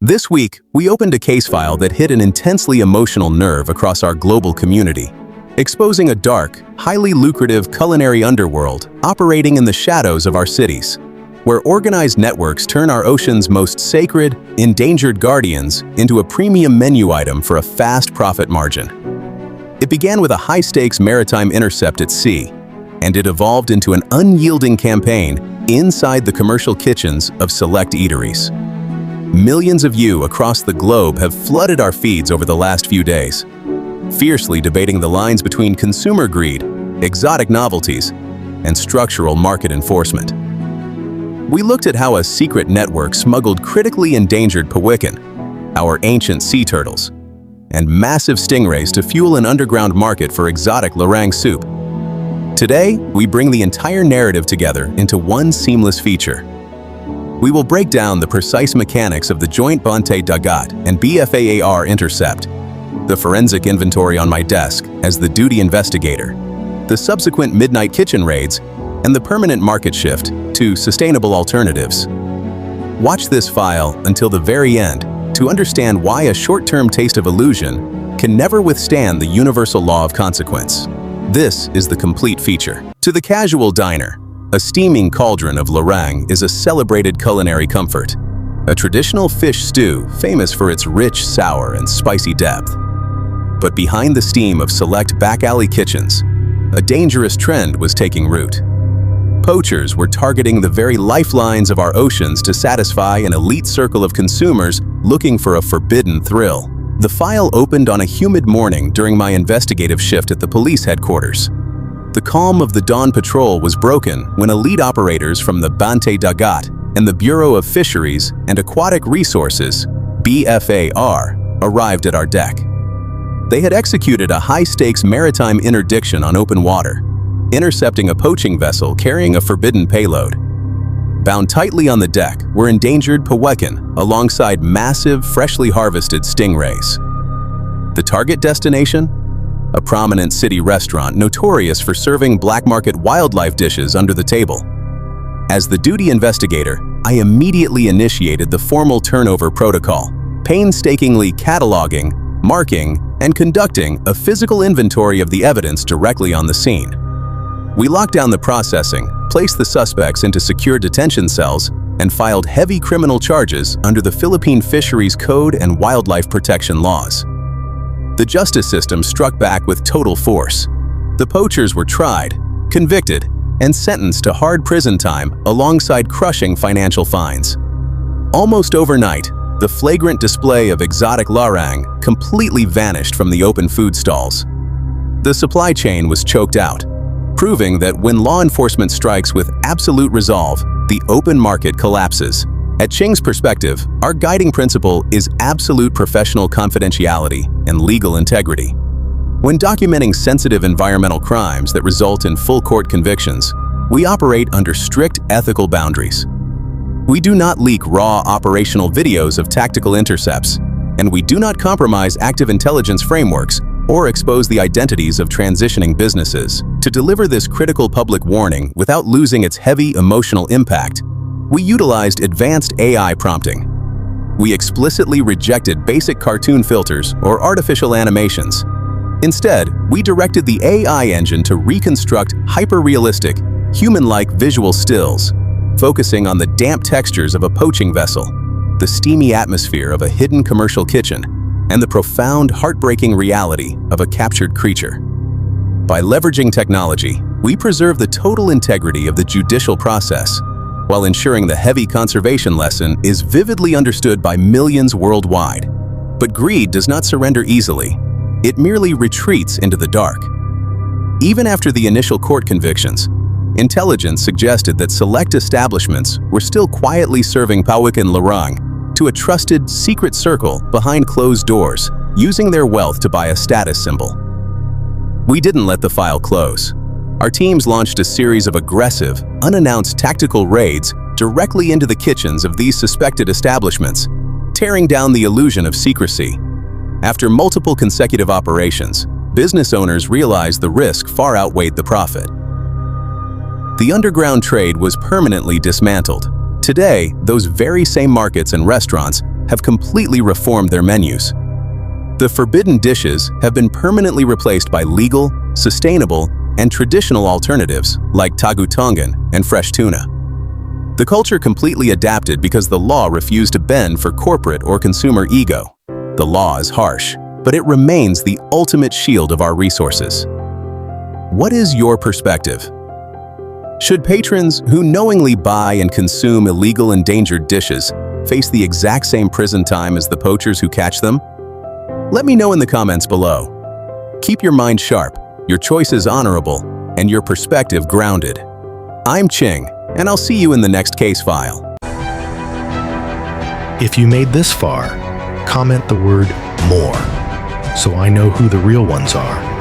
This week, we opened a case file that hit an intensely emotional nerve across our global community, exposing a dark, highly lucrative culinary underworld operating in the shadows of our cities, where organized networks turn our ocean's most sacred, endangered guardians into a premium menu item for a fast profit margin. It began with a high-stakes maritime intercept at sea, and it evolved into an unyielding campaign inside the commercial kitchens of select eateries. Millions of you across the globe have flooded our feeds over the last few days, fiercely debating the lines between consumer greed, exotic novelties, and structural market enforcement. We looked at how a secret network smuggled critically endangered Pawikan, our ancient sea turtles, and massive stingrays to fuel an underground market for exotic Larang soup. Today, we bring the entire narrative together into one seamless feature. We will break down the precise mechanics of the joint Bantay Dagat and BFAR intercept, the forensic inventory on my desk as the duty investigator, the subsequent midnight kitchen raids, and the permanent market shift to sustainable alternatives. Watch this file until the very end to understand why a short-term taste of illusion can never withstand the universal law of consequence. This is the complete feature. To the casual diner, a steaming cauldron of Larang is a celebrated culinary comfort, a traditional fish stew famous for its rich, sour, and spicy depth. But behind the steam of select back-alley kitchens, a dangerous trend was taking root. Poachers were targeting the very lifelines of our oceans to satisfy an elite circle of consumers looking for a forbidden thrill. The file opened on a humid morning during my investigative shift at the police headquarters. The calm of the dawn patrol was broken when elite operators from the Bantay Dagat and the Bureau of Fisheries and Aquatic Resources, BFAR, arrived at our deck. They had executed a high-stakes maritime interdiction on open water, intercepting a poaching vessel carrying a forbidden payload. Bound tightly on the deck were endangered Pawikan alongside massive, freshly harvested stingrays. The target destination? A prominent city restaurant notorious for serving black market wildlife dishes under the table. As the duty investigator, I immediately initiated the formal turnover protocol, painstakingly cataloging, marking, and conducting a physical inventory of the evidence directly on the scene. We locked down the processing, placed the suspects into secure detention cells, and filed heavy criminal charges under the Philippine Fisheries Code and wildlife protection laws. The justice system struck back with total force. The poachers were tried, convicted, and sentenced to hard prison time alongside crushing financial fines. Almost overnight, the flagrant display of exotic Larang completely vanished from the open food stalls. The supply chain was choked out, proving that when law enforcement strikes with absolute resolve, the open market collapses. At Chings' perspective, our guiding principle is absolute professional confidentiality and legal integrity. When documenting sensitive environmental crimes that result in full court convictions, we operate under strict ethical boundaries. We do not leak raw operational videos of tactical intercepts, and we do not compromise active intelligence frameworks or expose the identities of transitioning businesses. To deliver this critical public warning without losing its heavy emotional impact, we utilized advanced AI prompting. We explicitly rejected basic cartoon filters or artificial animations. Instead, we directed the AI engine to reconstruct hyper-realistic, human-like visual stills, focusing on the damp textures of a poaching vessel, the steamy atmosphere of a hidden commercial kitchen, and the profound, heartbreaking reality of a captured creature. By leveraging technology, we preserve the total integrity of the judicial process, while ensuring the heavy conservation lesson is vividly understood by millions worldwide. But greed does not surrender easily. It merely retreats into the dark. Even after the initial court convictions, intelligence suggested that select establishments were still quietly serving Pawikan Larang to a trusted, secret circle behind closed doors, using their wealth to buy a status symbol. We didn't let the file close. Our teams launched a series of aggressive, unannounced tactical raids directly into the kitchens of these suspected establishments, tearing down the illusion of secrecy. After multiple consecutive operations, business owners realized the risk far outweighed the profit. The underground trade was permanently dismantled. Today, those very same markets and restaurants have completely reformed their menus. The forbidden dishes have been permanently replaced by legal, sustainable, and traditional alternatives like tagutongan and fresh tuna. The culture completely adapted because the law refused to bend for corporate or consumer ego. The law is harsh, but it remains the ultimate shield of our resources. What is your perspective? Should patrons who knowingly buy and consume illegal endangered dishes face the exact same prison time as the poachers who catch them? Let me know in the comments below. Keep your mind sharp, your choices honorable, and your perspective grounded. I'm Ching, and I'll see you in the next case file. If you made this far, comment the word "more" so I know who the real ones are.